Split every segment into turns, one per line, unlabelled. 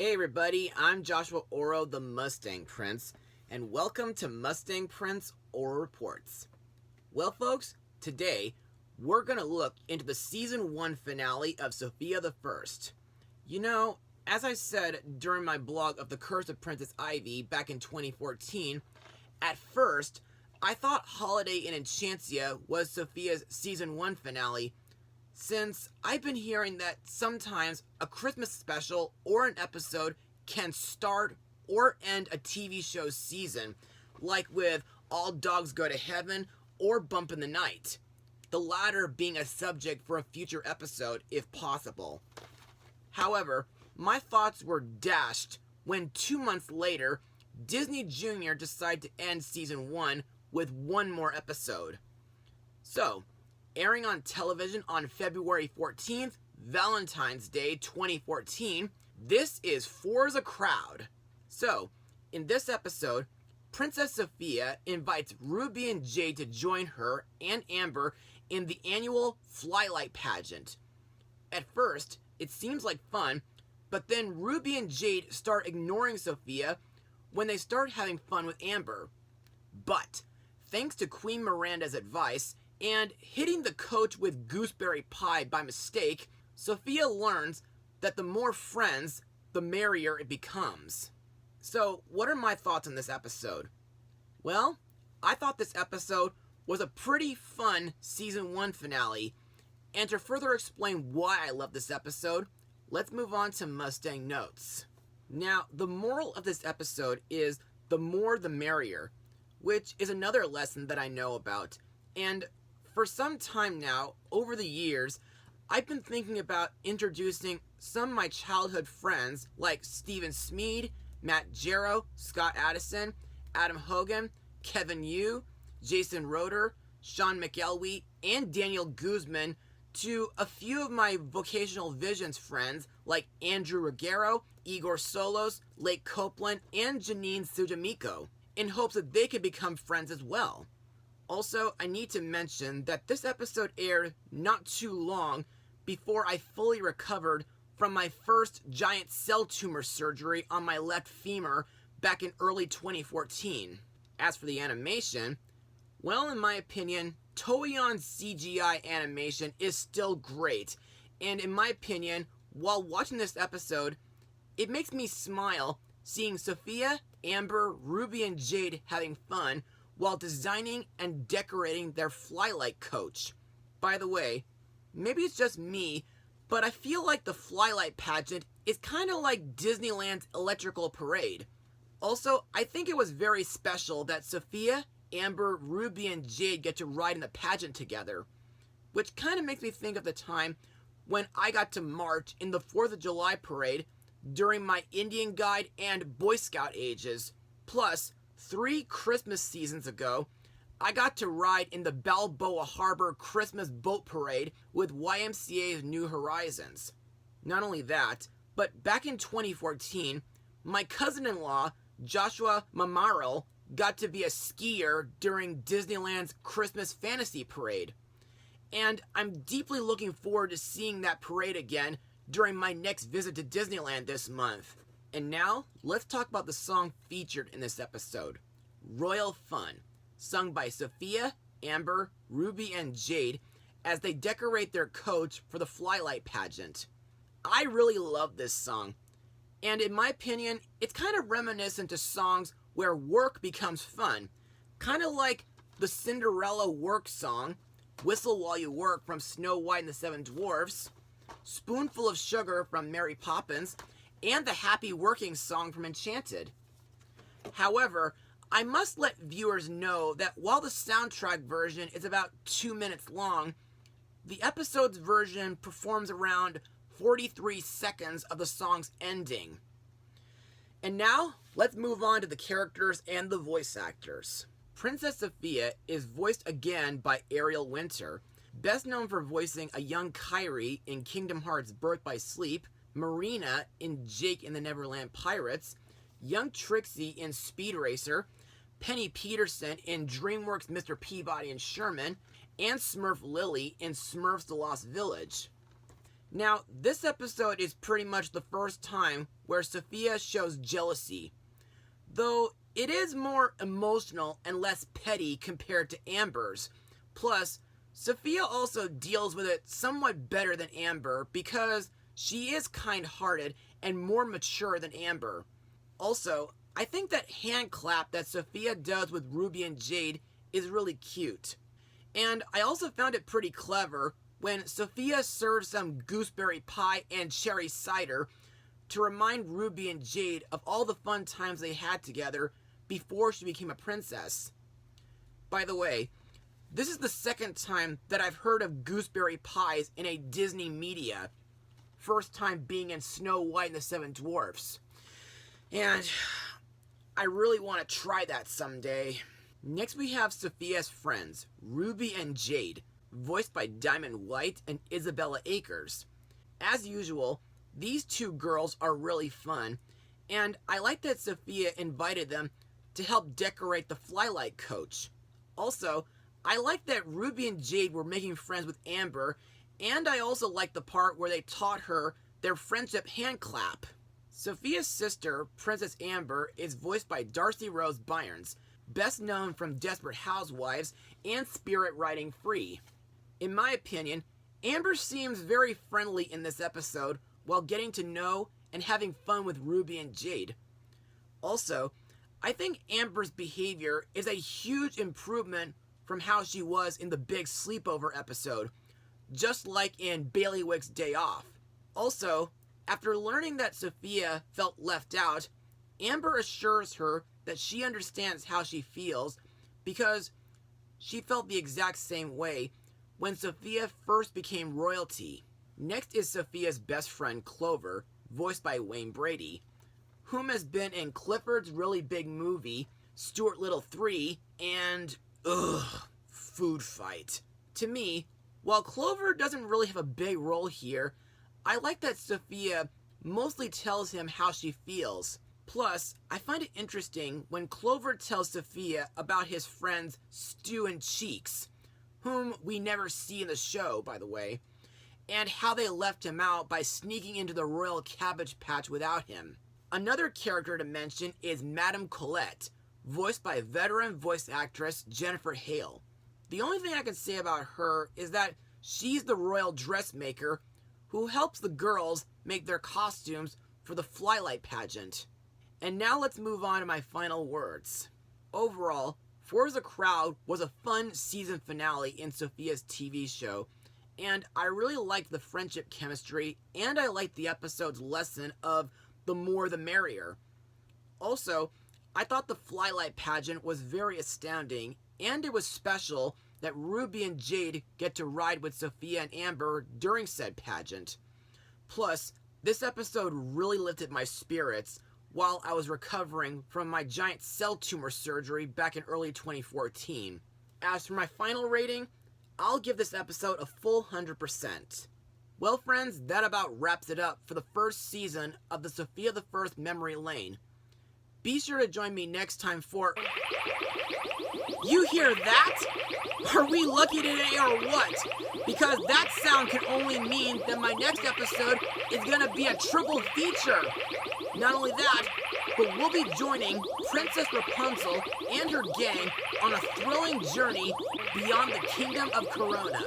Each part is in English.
Hey everybody, I'm Joshua Orro, the Mustang Prince, and welcome to Mustang Prince Orro Reports. Well folks, today we're going to look into the Season 1 finale of Sofia the First. You know, as I said during my blog of The Curse of Princess Ivy back in 2014, at first I thought Holiday in Enchantia was Sofia's Season 1 finale, since I've been hearing that sometimes a Christmas special or an episode can start or end a TV show's season, like with All Dogs Go to Heaven or Bump in the Night, the latter being a subject for a future episode if possible. However, my thoughts were dashed when 2 months later, Disney Jr. decided to end Season 1 with one more episode. So, airing on television on February 14th, Valentine's Day 2014, this is For the Crowd. So, in this episode, Princess Sofia invites Ruby and Jade to join her and Amber in the annual Flylight Pageant. At first, it seems like fun, but then Ruby and Jade start ignoring Sofia when they start having fun with Amber. But, thanks to Queen Miranda's advice, and hitting the coach with gooseberry pie by mistake, Sofia learns that the more friends, the merrier it becomes. So, what are my thoughts on this episode? Well, I thought this episode was a pretty fun Season 1 finale, and to further explain why I love this episode, let's move on to Mustang notes. Now, the moral of this episode is the more the merrier, which is another lesson that I know about, and for some time now, over the years, I've been thinking about introducing some of my childhood friends like Stephen Smead, Matt Jarrow, Scott Addison, Adam Hogan, Kevin Yu, Jason Roeder, Sean McElwee, and Daniel Guzman to a few of my Vocational Visions friends like Andrew Ruggiero, Igor Solos, Lake Copeland, and Janine Sujamiko, in hopes that they could become friends as well. Also, I need to mention that this episode aired not too long before I fully recovered from my first giant cell tumor surgery on my left femur back in early 2014. As for the animation, well, in my opinion, Toei-on's CGI animation is still great, and in my opinion, while watching this episode, it makes me smile seeing Sofia, Amber, Ruby, and Jade having fun while designing and decorating their Flylight coach. By the way, maybe it's just me, but I feel like the Flylight Pageant is kind of like Disneyland's Electrical Parade. Also, I think it was very special that Sofia, Amber, Ruby, and Jade get to ride in the pageant together, which kind of makes me think of the time when I got to march in the 4th of July parade during my Indian Guide and Boy Scout ages. Plus, 3 Christmas seasons ago, I got to ride in the Balboa Harbor Christmas Boat Parade with YMCA's New Horizons. Not only that, but back in 2014, my cousin-in-law, Joshua Mamaro, got to be a skier during Disneyland's Christmas Fantasy Parade. And I'm deeply looking forward to seeing that parade again during my next visit to Disneyland this month. And now, let's talk about the song featured in this episode, Royal Fun, sung by Sofia, Amber, Ruby, and Jade as they decorate their coach for the Flylight Pageant. I really love this song, and in my opinion, it's kind of reminiscent to songs where work becomes fun, kind of like the Cinderella work song, Whistle While You Work from Snow White and the Seven Dwarfs, Spoonful of Sugar from Mary Poppins, and the Happy Working song from Enchanted. However, I must let viewers know that while the soundtrack version is about 2 minutes long, the episode's version performs around 43 seconds of the song's ending. And now, let's move on to the characters and the voice actors. Princess Sofia is voiced again by Ariel Winter, best known for voicing a young Kairi in Kingdom Hearts Birth by Sleep, Marina in Jake and the Neverland Pirates, young Trixie in Speed Racer, Penny Peterson in DreamWorks' Mr. Peabody and Sherman, and Smurf Lily in Smurfs The Lost Village. Now, this episode is pretty much the first time where Sofia shows jealousy, though it is more emotional and less petty compared to Amber's. Plus, Sofia also deals with it somewhat better than Amber because she is kind-hearted and more mature than Amber. Also, I think that hand clap that Sofia does with Ruby and Jade is really cute. And I also found it pretty clever when Sofia serves some gooseberry pie and cherry cider to remind Ruby and Jade of all the fun times they had together before she became a princess. By the way, this is the second time that I've heard of gooseberry pies in a Disney media. First time being in Snow White and the Seven Dwarfs. And I really want to try that someday. Next we have Sofia's friends, Ruby and Jade, voiced by Diamond White and Isabella Akers. As usual, these two girls are really fun, and I like that Sofia invited them to help decorate the Flylight coach. Also, I like that Ruby and Jade were making friends with Amber, and I also like the part where they taught her their friendship hand clap. Sofia's sister, Princess Amber, is voiced by Darcy Rose Byrnes, best known from Desperate Housewives and Spirit Riding Free. In my opinion, Amber seems very friendly in this episode while getting to know and having fun with Ruby and Jade. Also, I think Amber's behavior is a huge improvement from how she was in the big sleepover episode, just like in Bailiwick's Day Off. Also, after learning that Sofia felt left out, Amber assures her that she understands how she feels because she felt the exact same way when Sofia first became royalty. Next is Sofia's best friend Clover, voiced by Wayne Brady, whom has been in Clifford's Really Big Movie, Stuart Little 3, and Food Fight. To me, while Clover doesn't really have a big role here, I like that Sofia mostly tells him how she feels. Plus, I find it interesting when Clover tells Sofia about his friends Stu and Cheeks, whom we never see in the show, by the way, and how they left him out by sneaking into the Royal Cabbage Patch without him. Another character to mention is Madame Colette, voiced by veteran voice actress Jennifer Hale. The only thing I can say about her is that she's the royal dressmaker who helps the girls make their costumes for the Flylight Pageant. And now let's move on to my final words. Overall, For the Crowd was a fun season finale in Sofia's TV show, and I really liked the friendship chemistry, and I liked the episode's lesson of the more the merrier. Also, I thought the Flylight Pageant was very astounding, and it was special that Ruby and Jade get to ride with Sofia and Amber during said pageant. Plus, this episode really lifted my spirits while I was recovering from my giant cell tumor surgery back in early 2014. As for my final rating, I'll give this episode a full 100%. Well, friends, that about wraps it up for the first season of the Sofia the First Memory Lane. Be sure to join me next time for... You hear that? Are we lucky today or what? Because that sound can only mean that my next episode is gonna be a triple feature. Not only that, but we'll be joining Princess Rapunzel and her gang on a thrilling journey beyond the Kingdom of Corona.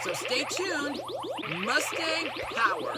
So stay tuned, Mustang Power!